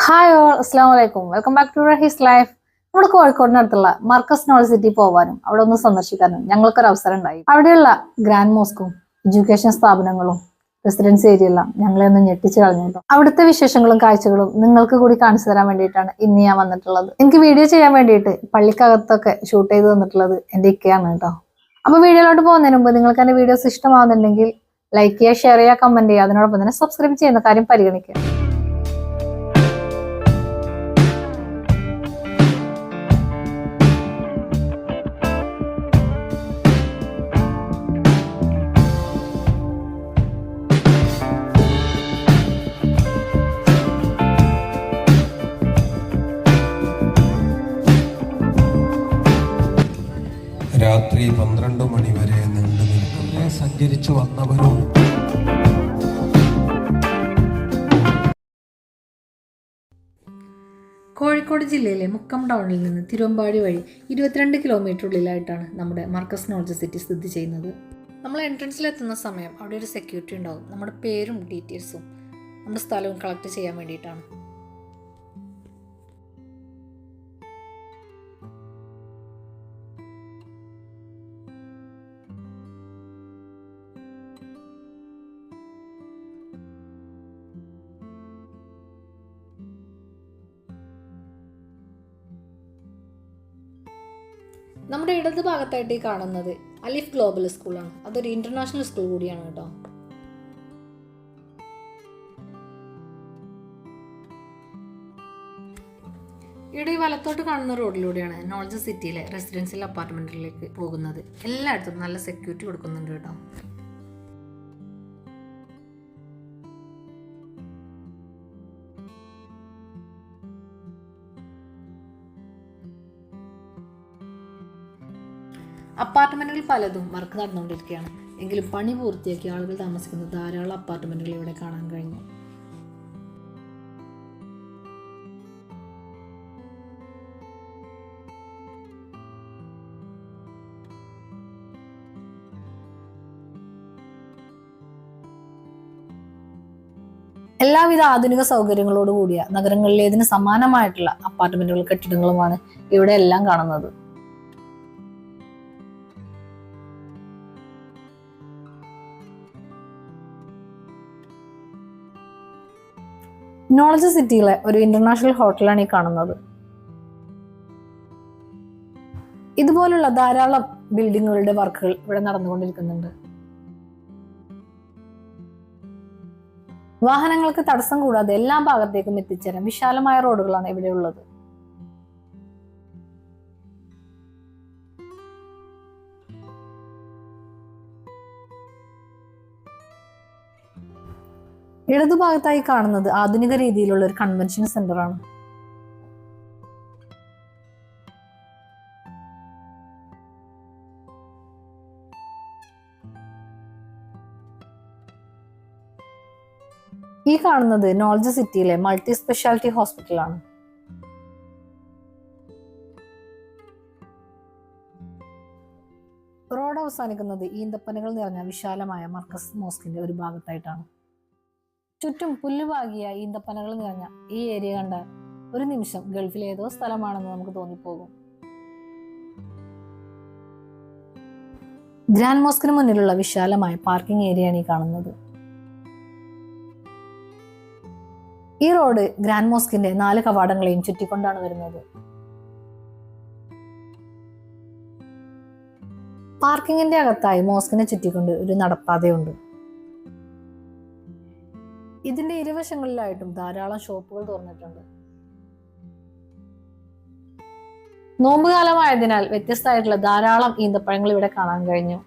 Hi all, അസ്സാം വലൈക്കും. Welcome back to Rahees life. നമ്മുടെ കോഴിക്കോടിനടുത്തുള്ള മർക്കസ് നോളജ് സിറ്റി പോകാനും അവിടെ ഒന്ന് സന്ദർശിക്കാനും ഞങ്ങൾക്കൊരു അവസരം ഉണ്ടായി. അവിടെയുള്ള ഗ്രാൻഡ് മോസ്കും എഡ്യൂക്കേഷൻ സ്ഥാപനങ്ങളും റെസിഡൻസി ഏരിയ എല്ലാം ഞങ്ങളെ ഒന്ന് ഞെട്ടിച്ചു കളഞ്ഞു. അവിടുത്തെ വിശേഷങ്ങളും കാഴ്ചകളും നിങ്ങൾക്ക് കൂടി കാണിച്ചു തരാൻ വേണ്ടിയിട്ടാണ് ഇന്ന് ഞാൻ വന്നിട്ടുള്ളത്. എനിക്ക് വീഡിയോ ചെയ്യാൻ വേണ്ടിയിട്ട് പള്ളിക്കകത്തൊക്കെ ഷൂട്ട് ചെയ്ത് തന്നിട്ടുള്ളത് എൻ്റെ ഇക്കയാണ് കേട്ടോ. അപ്പൊ വീഡിയോയിലോട്ട് പോകുന്നതിന് മുമ്പ് നിങ്ങൾക്ക് എന്റെ വീഡിയോസ് ഇഷ്ടമാകുന്നുണ്ടെങ്കിൽ ലൈക്ക് ചെയ്യുക, ഷെയർ ചെയ്യുക, കമന്റ് ചെയ്യുക. അതിനോടൊപ്പം തന്നെ സബ്സ്ക്രൈബ് ചെയ്യുന്ന കാര്യം പരിഗണിക്കുക. രാത്രി 12 മണി വരെ നീണ്ടു നിൽക്കുന്ന സഞ്ചരിച്ചു വന്നവരും കോഴിക്കോട് ജില്ലയിലെ മുക്കം ടൗണിൽ നിന്ന് തിരുവമ്പാടി വഴി 22 കിലോമീറ്റർ ഉള്ളിലായിട്ടാണ് നമ്മുടെ മർക്കസ് നോളജ് സിറ്റി സ്ഥിതി ചെയ്യുന്നത്. നമ്മൾ എൻട്രൻസിലെത്തുന്ന സമയം അവിടെ ഒരു സെക്യൂരിറ്റി ഉണ്ടാവും. നമ്മുടെ പേരും ഡീറ്റെയിൽസും നമ്മുടെ സ്ഥലവും കളക്ട് ചെയ്യാൻ വേണ്ടിയിട്ടാണ്. നമ്മുടെ ഇടത് ഭാഗത്തായിട്ട് കാണുന്നത് അലിഫ് ഗ്ലോബൽ സ്കൂളാണ്. അതൊരു ഇന്റർനാഷണൽ സ്കൂൾ കൂടിയാണ് കേട്ടോ. ഇവിടെ ഈ വലത്തോട്ട് കാണുന്ന റോഡിലൂടെയാണ് നോളജ് സിറ്റിയിലെ റെസിഡൻഷ്യൽ അപ്പാർട്ട്മെന്റിലേക്ക് പോകുന്നത്. എല്ലായിടത്തും നല്ല സെക്യൂരിറ്റി കൊടുക്കുന്നുണ്ട് കേട്ടോ. അപ്പാർട്ട്മെന്റുകൾ പലതും വർക്ക് നടന്നുകൊണ്ടിരിക്കുകയാണ്. എങ്കിലും പണി പൂർത്തിയാക്കി ആളുകൾ താമസിക്കുന്ന ധാരാളം അപ്പാർട്ട്മെന്റുകൾ ഇവിടെ കാണാൻ കഴിഞ്ഞു. എല്ലാവിധ ആധുനിക സൗകര്യങ്ങളോടുകൂടിയ നഗരങ്ങളിലേതിന് സമാനമായിട്ടുള്ള അപ്പാർട്ട്മെന്റുകൾ, കെട്ടിടങ്ങളുമാണ് ഇവിടെ എല്ലാം കാണുന്നത്. നോളജ് സിറ്റിയിലെ ഒരു ഇന്റർനാഷണൽ ഹോട്ടലാണ് ഈ കാണുന്നത്. ഇതുപോലുള്ള ധാരാളം ബിൽഡിങ്ങുകളുടെ വർക്കുകൾ ഇവിടെ നടന്നുകൊണ്ടിരിക്കുന്നുണ്ട്. വാഹനങ്ങൾക്ക് തടസ്സം കൂടാതെ എല്ലാ ഭാഗത്തേക്കും എത്തിച്ചേരാൻ വിശാലമായ റോഡുകളാണ് ഇവിടെ ഉള്ളത്. ഇടതുഭാഗത്തായി കാണുന്നത് ആധുനിക രീതിയിലുള്ള ഒരു കൺവെൻഷൻ സെന്റർ ആണ്. ഈ കാണുന്നത് നോളജ് സിറ്റിയിലെ മൾട്ടി സ്പെഷ്യാലിറ്റി ഹോസ്പിറ്റലാണ്. റോഡ് അവസാനിക്കുന്നത് ഈന്തപ്പനകൾ നിറഞ്ഞ വിശാലമായ മർക്കസ് മോസ്കിന്റെ ഒരു ഭാഗത്തായിട്ടാണ്. ചുറ്റും പുല്ലുപാകിയ ഈന്തപ്പനകൾ നിറഞ്ഞ ഈ ഏരിയ കണ്ട ഒരു നിമിഷം ഗൾഫിലെ ഏതോ സ്ഥലമാണെന്ന് നമുക്ക് തോന്നിപ്പോകും. ഗ്രാൻഡ് മോസ്കിന് മുന്നിലുള്ള വിശാലമായ പാർക്കിംഗ് ഏരിയയാണ് ഈ കാണുന്നത്. ഈ റോഡ് ഗ്രാൻഡ് മോസ്കിന്റെ 4 കവാടങ്ങളെയും ചുറ്റിക്കൊണ്ടാണ് വരുന്നത്. പാർക്കിങ്ങിന്റെ അകത്തായി മോസ്കിനെ ചുറ്റിക്കൊണ്ട് ഒരു നടപ്പാതയുണ്ട്. ഇതിന്റെ ഇരുവശങ്ങളിലായിട്ടും ധാരാളം ഷോപ്പുകൾ തുറന്നിട്ടുണ്ട്. നോമ്പുകാലമായതിനാൽ വ്യത്യസ്തമായിട്ടുള്ള ധാരാളം ഈന്തപ്പഴങ്ങൾ ഇവിടെ കാണാൻ കഴിഞ്ഞു.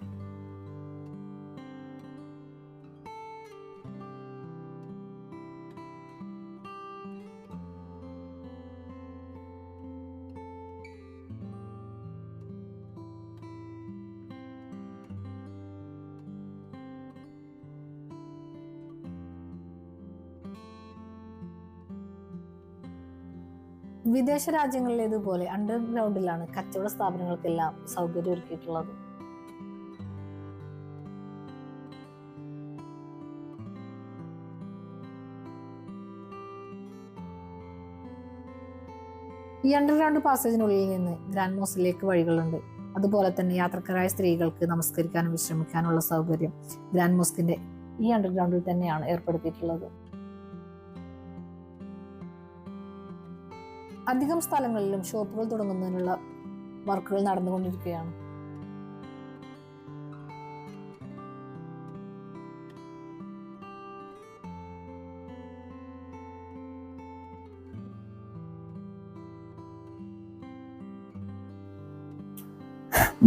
വിദേശ രാജ്യങ്ങളിലേതുപോലെ അണ്ടർഗ്രൗണ്ടിലാണ് കച്ചവട സ്ഥാപനങ്ങൾക്കെല്ലാം സൗകര്യം ഒരുക്കിയിട്ടുള്ളത്. ഈ അണ്ടർഗ്രൗണ്ട് പാസേജിനുള്ളിൽ നിന്ന് ഗ്രാൻഡ് മോസ്കിലേക്ക് വഴികളുണ്ട്. അതുപോലെ തന്നെ യാത്രക്കാരായ സ്ത്രീകൾക്ക് നമസ്കരിക്കാനും വിശ്രമിക്കാനുള്ള സൗകര്യം ഗ്രാൻഡ് മോസ്കിന്റെ ഈ അണ്ടർഗ്രൗണ്ടിൽ തന്നെയാണ് ഏർപ്പെടുത്തിയിട്ടുള്ളത്. അധികം സ്ഥലങ്ങളിലും ഷോപ്പുകൾ തുടങ്ങുന്നതിനുള്ള വർക്കുകൾ നടന്നുകൊണ്ടിരിക്കുകയാണ്.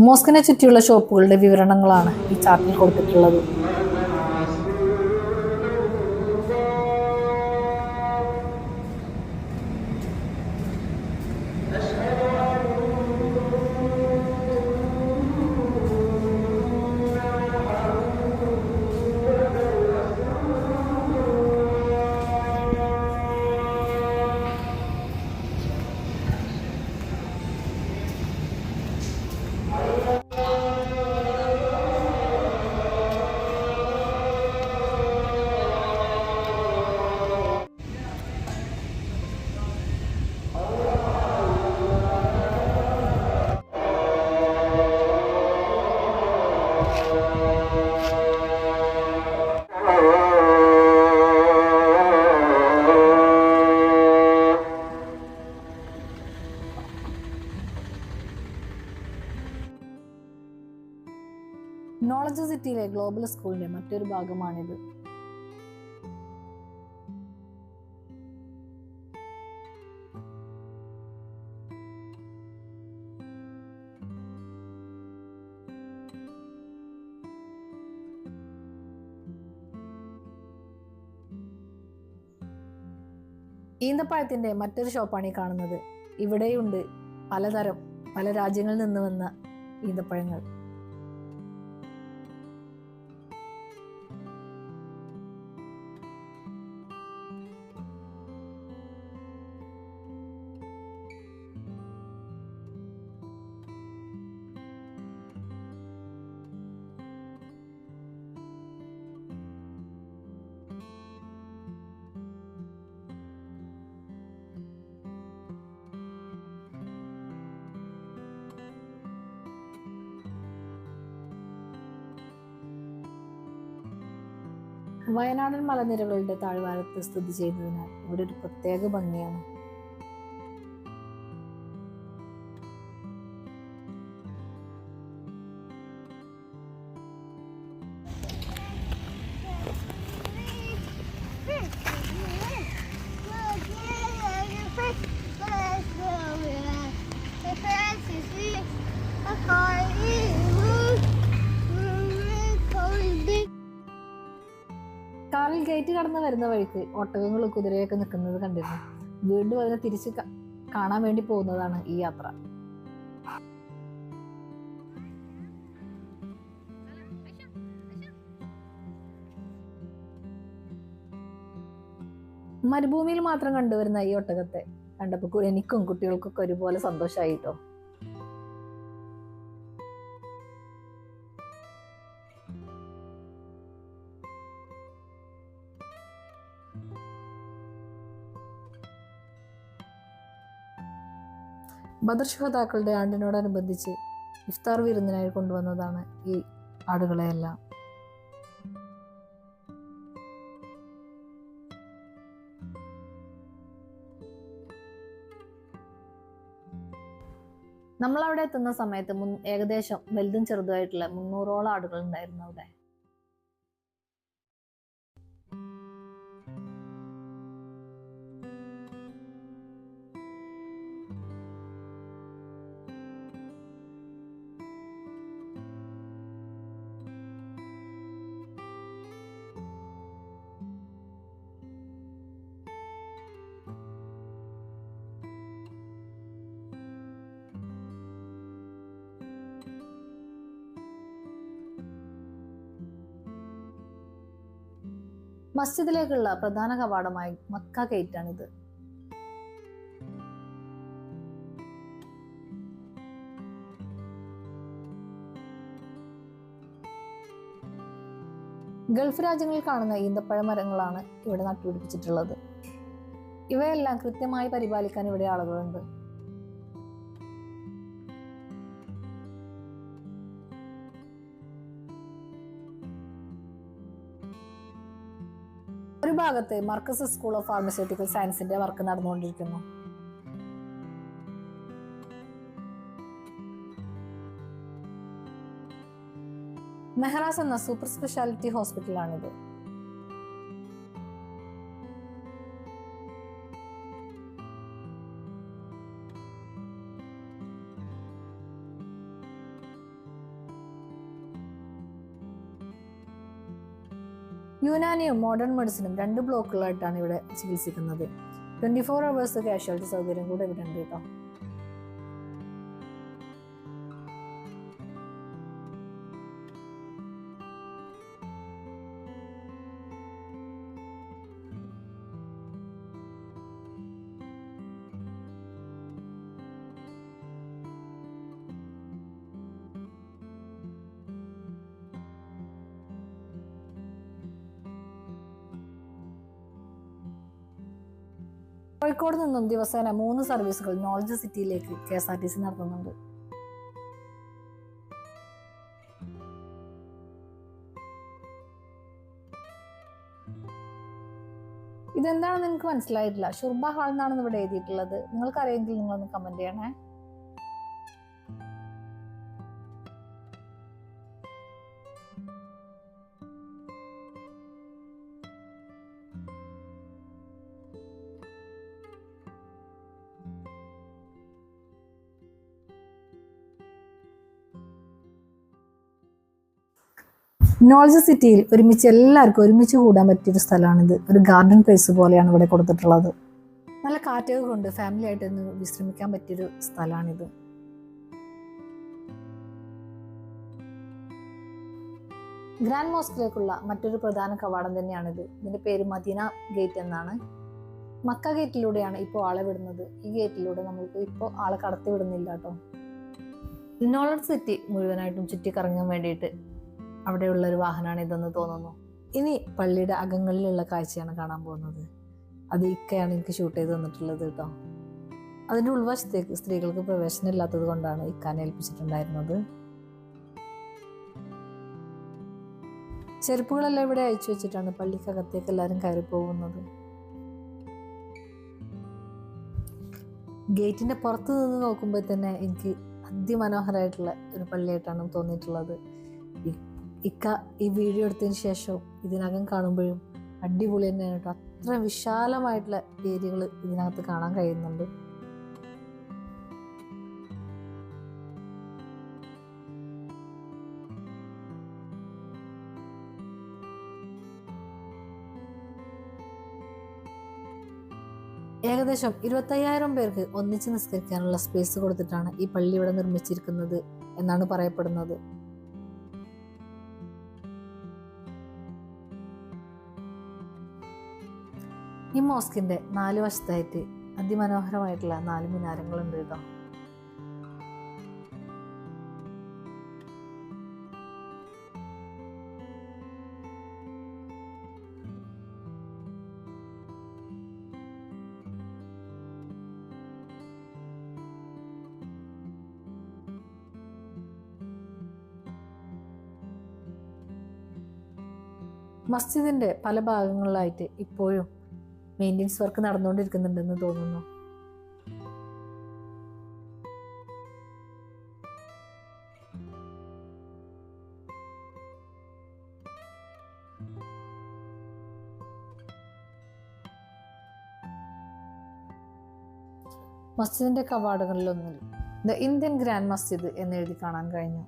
മോസ്കിനെ ചുറ്റിയുള്ള ഷോപ്പുകളുടെ വിവരണങ്ങളാണ് ഈ ചാർട്ടിൽ കൊടുത്തിട്ടുള്ളത്. നോളജ് സിറ്റിയിലെ ഗ്ലോബൽ സ്കൂളിന്റെ മറ്റൊരു ഭാഗമാണിത്. ഈന്തപ്പഴത്തിന്റെ മറ്റൊരു ഷോപ്പാണ് ഈ കാണുന്നത്. ഇവിടെയുണ്ട് പലതരം പല രാജ്യങ്ങളിൽ നിന്ന് വന്ന ഈന്തപ്പഴങ്ങൾ. വയനാടൻ മലനിരകളുടെ താഴ്വാരത്ത് സ്ഥിതി ചെയ്യുന്നതിനാൽ ഇവിടെ ഒരു പ്രത്യേക ഭംഗിയാണ്. കാറിൽ ഗേറ്റ് കടന്ന് വരുന്ന വഴിക്ക് ഒട്ടകങ്ങൾ കുതിരയൊക്കെ നിൽക്കുന്നത് കണ്ടിരുന്നു. വീണ്ടും അതിനെ തിരിച്ച് കാണാൻ വേണ്ടി പോകുന്നതാണ് ഈ യാത്ര. മരുഭൂമിയിൽ മാത്രം കണ്ടുവരുന്ന ഈ ഒട്ടകത്തെ കണ്ടപ്പോൾ എനിക്കും കുട്ടികൾക്കൊക്കെ ഒരുപോലെ സന്തോഷമായിട്ടോ. ബദർ ശുഹദാക്കളുടെ ആണ്ടിനോടനുബന്ധിച്ച് ഇഫ്താർ വിരുന്നിനായി കൊണ്ടുവന്നതാണ് ഈ ആടുകളെയെല്ലാം. നമ്മൾ അവിടെ എത്തുന്ന സമയത്ത് ഏകദേശം വലുതും ചെറുതുമായിട്ടുള്ള 300ഓളം ആടുകൾ ഉണ്ടായിരുന്നു അവിടെ. മസ്ജിദിലേക്കുള്ള പ്രധാന കവാടമായി മക്ക ഗേറ്റാണിത്. ഗൾഫ് രാജ്യങ്ങളിൽ കാണുന്ന ഈന്തപ്പഴ മരങ്ങളാണ് ഇവിടെ നട്ടുപിടിപ്പിച്ചിട്ടുള്ളത്. ഇവയെല്ലാം കൃത്യമായി പരിപാലിക്കാൻ ഇവിടെ ആളുകളുണ്ട്. ഭാഗത്ത് മർക്കസ് സ്കൂൾ ഓഫ് ഫാർമസ്യൂട്ടിക്കൽ സയൻസിന്റെ വർക്ക് നടന്നുകൊണ്ടിരിക്കുന്നു. മെഹ്റാസ് എന്ന സൂപ്പർ സ്പെഷ്യാലിറ്റി ഹോസ്പിറ്റലാണിത്. യുനാനിയും മോഡേൺ മെഡിസിനും 2 ബ്ലോക്കുകളായിട്ടാണ് ഇവിടെ ചികിത്സിക്കുന്നത്. 24 hours കാഷ്വാലിറ്റി സൗകര്യം കൂടെ ഇവിടെ ഉണ്ട് കേട്ടോ. കോഴിക്കോട് നിന്നും ദിവസേന 3 സർവീസുകൾ നോളജ് സിറ്റിയിലേക്ക് KSRTC നടത്തുന്നുണ്ട്. ഇതെന്താണെന്ന് എനിക്ക് മനസ്സിലായിട്ടില്ല. ഷുർബ ഹാൾ എന്നാണ് ഇവിടെ എഴുതിയിട്ടുള്ളത്. നിങ്ങൾക്ക് അറിയെങ്കിൽ നിങ്ങളൊന്ന് കമന്റ് ചെയ്യണേ. നോളജ് സിറ്റിയിൽ എല്ലാവർക്കും ഒരുമിച്ച് കൂടാൻ പറ്റിയൊരു സ്ഥലമാണിത്. ഒരു ഗാർഡൻ പ്ലേസ് പോലെയാണ് ഇവിടെ കൊടുത്തിട്ടുള്ളത്. നല്ല കാറ്റൊക്കെ കൊണ്ട് ഫാമിലി ആയിട്ട് ഒന്ന് വിശ്രമിക്കാൻ പറ്റിയൊരു സ്ഥലമാണിത്. ഗ്രാൻഡ് മോസ്കിലേക്കുള്ള മറ്റൊരു പ്രധാന കവാടം തന്നെയാണിത്. ഇതിന്റെ പേര് മദീന ഗേറ്റ് എന്നാണ്. മക്ക ഗേറ്റിലൂടെയാണ് ഇപ്പോൾ ആളെ വിടുന്നത്. ഈ ഗേറ്റിലൂടെ നമ്മൾക്ക് ഇപ്പോൾ ആളെ കടത്തി വിടുന്നില്ല കേട്ടോ. നോളജ് സിറ്റി മുഴുവനായിട്ടും ചുറ്റിക്കറങ്ങാൻ വേണ്ടിയിട്ട് അവിടെയുള്ള ഒരു വാഹനമാണ് ഇതെന്ന് തോന്നുന്നു. ഇനി പള്ളിയുടെ അകങ്ങളിലുള്ള കാഴ്ചയാണ് കാണാൻ പോകുന്നത്. അത് ഇക്കയാണ് എനിക്ക് ഷൂട്ട് ചെയ്ത് തന്നിട്ടുള്ളത് കേട്ടോ. അതിൻ്റെ ഉൾവശത്തേക്ക് സ്ത്രീകൾക്ക് പ്രവേശനം ഇല്ലാത്തത് കൊണ്ടാണ് ഇക്കാനെ ഏൽപ്പിച്ചിട്ടുണ്ടായിരുന്നത്. ചെരുപ്പുകളെല്ലാം ഇവിടെ അയച്ചു വെച്ചിട്ടാണ് പള്ളിക്കകത്തേക്ക് എല്ലാവരും കയറി പോകുന്നത്. ഗേറ്റിന്റെ പുറത്ത് നിന്ന് നോക്കുമ്പോൾ തന്നെ എനിക്ക് അതിമനോഹരമായിട്ടുള്ള ഒരു പള്ളിയായിട്ടാണ് തോന്നിയിട്ടുള്ളത്. ഇക്ക ഈ വീഡിയോ എടുത്തതിന് ശേഷം ഇതിനകം കാണുമ്പോഴും അടിപൊളി തന്നെയാണ് കേട്ടോ. അത്ര വിശാലമായിട്ടുള്ള ഏരിയകൾ ഇതിനകത്ത് കാണാൻ കഴിയുന്നുണ്ട്. ഏകദേശം 25,000 പേർക്ക് ഒന്നിച്ച് നിസ്കരിക്കാനുള്ള സ്പേസ് കൊടുത്തിട്ടാണ് ഈ പള്ളി ഇവിടെ നിർമ്മിച്ചിരിക്കുന്നത് എന്നാണ് പറയപ്പെടുന്നത്. ഈ മോസ്കിന്റെ 4 വശത്തായിട്ട് അതിമനോഹരമായിട്ടുള്ള 4 മിനാരങ്ങളുണ്ട് കേട്ടോ. മസ്ജിദിന്റെ പല ഭാഗങ്ങളിലായിട്ട് ഇപ്പോഴും മെയിൻ്റെനൻസ് വർക്ക് നടന്നുകൊണ്ടിരിക്കുന്നുണ്ടെന്ന് തോന്നുന്നു. മസ്ജിദിന്റെ കവാടങ്ങളിലൊന്നിൽ ദ ഇന്ത്യൻ ഗ്രാൻഡ് മസ്ജിദ് എന്നെഴുതി കാണാൻ കഴിഞ്ഞു.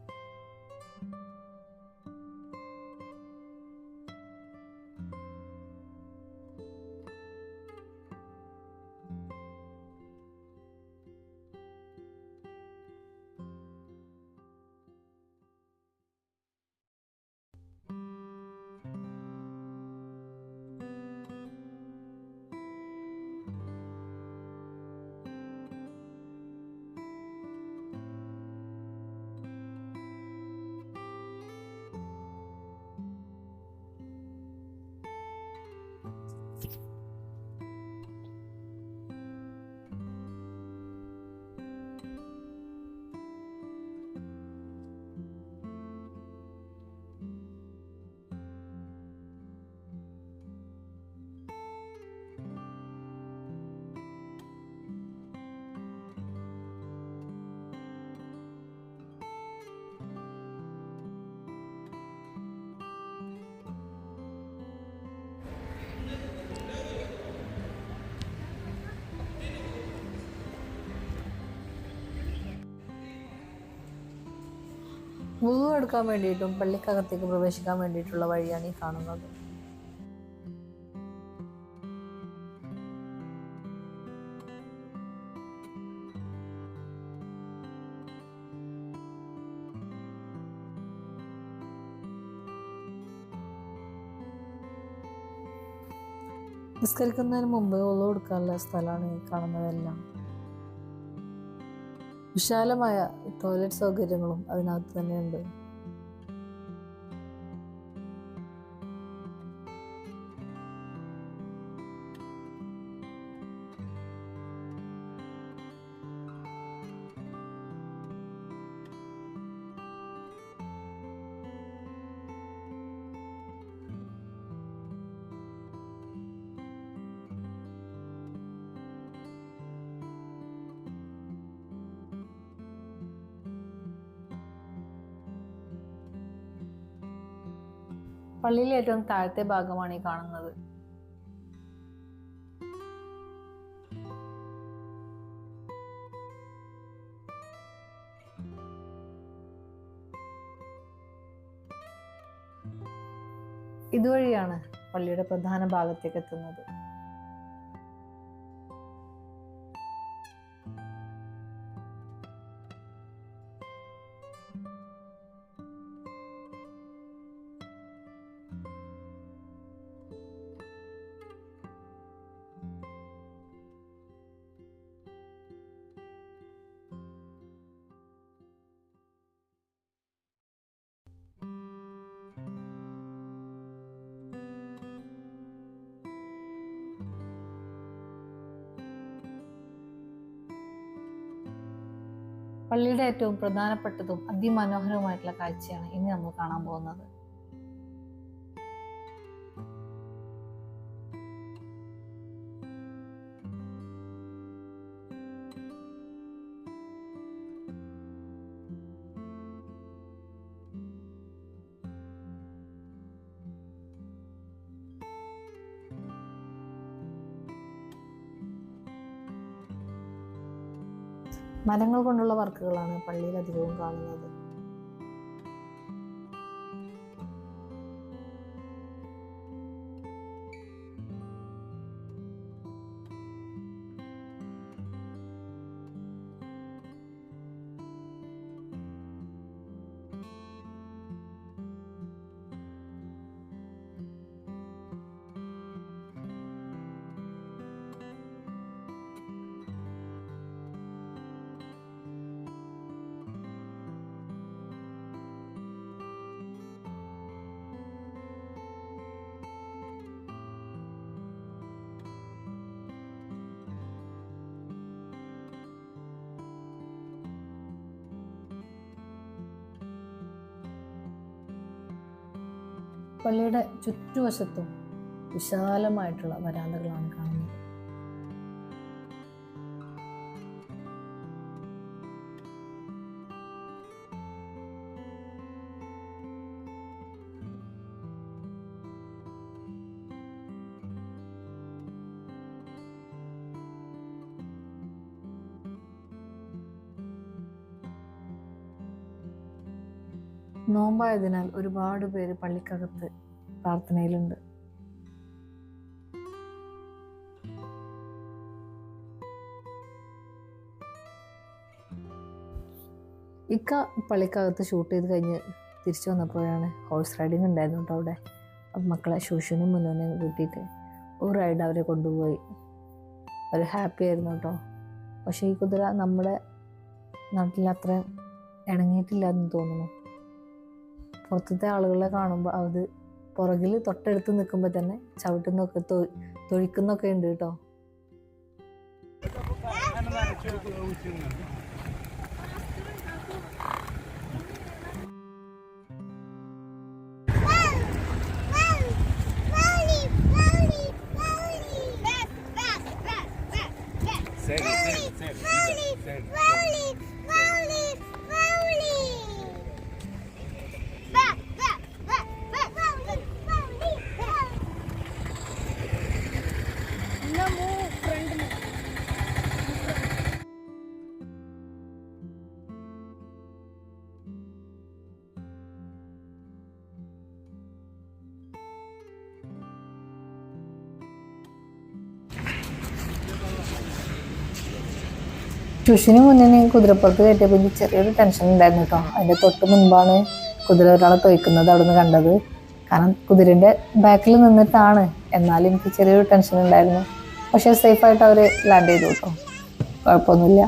വുളു എടുക്കാൻ വേണ്ടിയിട്ടും പള്ളിക്കകത്തേക്ക് പ്രവേശിക്കാൻ വേണ്ടിയിട്ടുള്ള വഴിയാണ് ഈ കാണുന്നത്. നിസ്കരിക്കുന്നതിന് മുമ്പ് വുളു എടുക്കാനുള്ള സ്ഥലമാണ് ഈ കാണുന്നതെല്ലാം. വിശാലമായ ടോയ്ലറ്റ് സൗകര്യങ്ങളും അതിനകത്ത് തന്നെയുണ്ട്. പള്ളിയിലെ ഏറ്റവും താഴത്തെ ഭാഗമാണ് ഈ കാണുന്നത്. ഇതുവഴിയാണ് പള്ളിയുടെ പ്രധാന ഭാഗത്തേക്ക് എത്തുന്നത്. പള്ളിയുടെ ഏറ്റവും പ്രധാനപ്പെട്ടതും അതിമനോഹരവുമായിട്ടുള്ള കാഴ്ചയാണ് ഇനി നമ്മൾ കാണാൻ പോകുന്നത്. മരങ്ങൾ കൊണ്ടുള്ള വർക്കുകളാണ് പള്ളിയിൽ അധികവും കാണുന്നത്. പള്ളിയുടെ ചുറ്റുവശത്തും വിശാലമായിട്ടുള്ള വരാന്തകളാണ് കാണുന്നത്. നോമ്പായതിനാൽ ഒരുപാട് പേര് പള്ളിക്കകത്ത് പ്രാർത്ഥനയിലുണ്ട്. ഇക്ക പള്ളിക്കകത്ത് ഷൂട്ട് ചെയ്ത് കഴിഞ്ഞ് തിരിച്ചു വന്നപ്പോഴാണ് ഹോഴ്സ് റൈഡിങ് ഉണ്ടായിരുന്നു കേട്ടോ അവിടെ. അപ്പം മക്കളെ ശൂഷനും മുന്നോനെയും കൂട്ടിയിട്ട് ഒരു റൈഡ് അവരെ കൊണ്ടുപോയി. അവർ ഹാപ്പി ആയിരുന്നു കേട്ടോ. പക്ഷേ ഈ കുതിര നമ്മുടെ നാട്ടിൽ അത്ര ഇണങ്ങിയിട്ടില്ല എന്ന് തോന്നുന്നു. പുറത്തത്തെ ആളുകളെ കാണുമ്പോൾ അത് പുറകിൽ തൊട്ടടുത്ത് നിൽക്കുമ്പോൾ തന്നെ ചവിട്ടുന്നൊക്കെ തൊഴിക്കുന്നൊക്കെ ഉണ്ട് കേട്ടോ. ട്യൂഷന് മുന്നേ കുതിരപ്പുറത്ത് കയറ്റിയപ്പോൾ എനിക്ക് ചെറിയൊരു ടെൻഷൻ ഉണ്ടായിരുന്നു കേട്ടോ. അതിൻ്റെ തൊട്ട് മുൻപാണ് കുതിര ഒരാളെ തൊയ്ക്കുന്നത് അവിടെ നിന്ന് കണ്ടത്. കാരണം കുതിരൻ്റെ ബാക്കിൽ നിന്നിട്ടാണ്. എന്നാലും എനിക്ക് ചെറിയൊരു ടെൻഷൻ ഉണ്ടായിരുന്നു. പക്ഷേ സേഫായിട്ട് അവർ ലാൻഡ് ചെയ്തു കേട്ടോ, കുഴപ്പമൊന്നുമില്ല.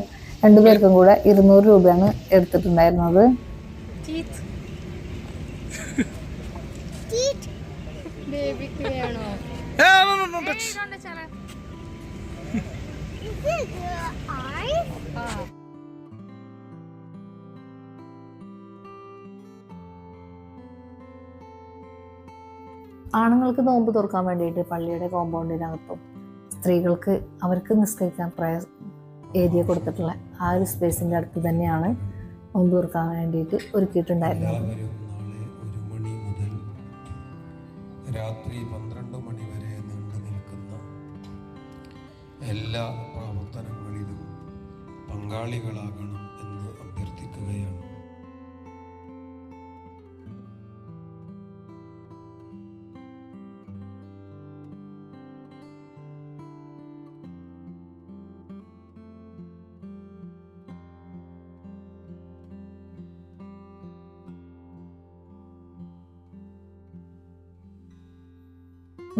രണ്ടുപേർക്കും കൂടെ 200 രൂപയാണ് എടുത്തിട്ടുണ്ടായിരുന്നത്. ആണുങ്ങൾക്ക് നോമ്പ് തുറക്കാൻ വേണ്ടിയിട്ട് പള്ളിയുടെ കോമ്പൗണ്ടിനകത്തും സ്ത്രീകൾക്ക് അവർക്ക് നിസ്കരിക്കാൻ ഏരിയ കൊടുത്തിട്ടുള്ള ആ ഒരു സ്പേസിൻ്റെ അടുത്ത് തന്നെയാണ് നോമ്പ് തുറക്കാൻ വേണ്ടിയിട്ട് ഒരുക്കിയിട്ടുണ്ടായിരുന്നത്. എല്ലാവരും നാളെ 1 മണി മുതൽ രാത്രി 12 മണി വരെ നീണ്ടു നിൽക്കുന്ന എല്ലാ പ്രവർത്തനങ്ങളിലും പങ്കാളികളാകണം എന്ന് അഭ്യർത്ഥിക്കുകയാണ്.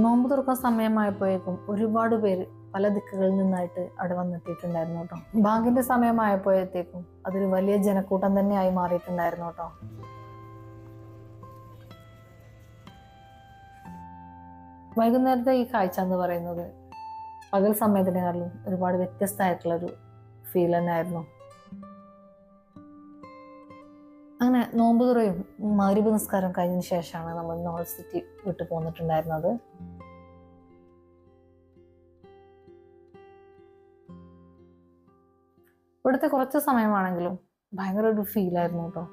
നോമ്പ് തുറക്കാൻ സമയമായപ്പോഴേക്കും ഒരുപാട് പേര് പല ദിക്കുകളിൽ നിന്നായിട്ട് അവിടെ വന്നെത്തിയിട്ടുണ്ടായിരുന്നു കേട്ടോ. ബാങ്കിന്റെ സമയമായപ്പോഴത്തേക്കും അതൊരു വലിയ ജനക്കൂട്ടം തന്നെ ആയി മാറിയിട്ടുണ്ടായിരുന്നു കേട്ടോ. വൈകുന്നേരത്തെ ഈ കാഴ്ച എന്ന് പറയുന്നത് പകൽ സമയത്തിനേക്കാളും ഒരുപാട് വ്യത്യസ്തമായിട്ടുള്ളൊരു ഫീൽ തന്നെയായിരുന്നു. അങ്ങനെ നോമ്പ് തുറയും മഗ്‌രിബ് നിസ്കാരം കഴിഞ്ഞതിന് ശേഷമാണ് നമ്മൾ നോൾ സിറ്റി വിട്ടു പോന്നിട്ടുണ്ടായിരുന്നത്. ഇവിടുത്തെ കുറച്ച് സമയമാണെങ്കിലും ഭയങ്കര ഒരു ഫീലായിരുന്നു കേട്ടോ.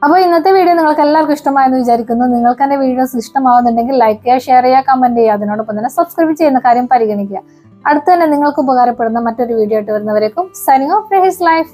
അപ്പോൾ ഇന്നത്തെ വീഡിയോ നിങ്ങൾക്ക് എല്ലാവർക്കും ഇഷ്ടമായെന്ന് വിചാരിക്കുന്നു. നിങ്ങൾക്ക് എൻ്റെ വീഡിയോസ് ഇഷ്ടമാവുന്നുണ്ടെങ്കിൽ ലൈക്ക് ചെയ്യുക, ഷെയർ ചെയ്യുക, കമന്റ് ചെയ്യുക. അതിനോടൊപ്പം തന്നെ സബ്സ്ക്രൈബ് ചെയ്യുന്ന കാര്യം പരിഗണിക്കുക. അടുത്ത് തന്നെ നിങ്ങൾക്ക് ഉപകാരപ്പെടുന്ന മറ്റൊരു വീഡിയോ ആയിട്ട് വരുന്നവരേക്കും സൈനിങ് ഓഫ് ഹിസ് ലൈഫ്.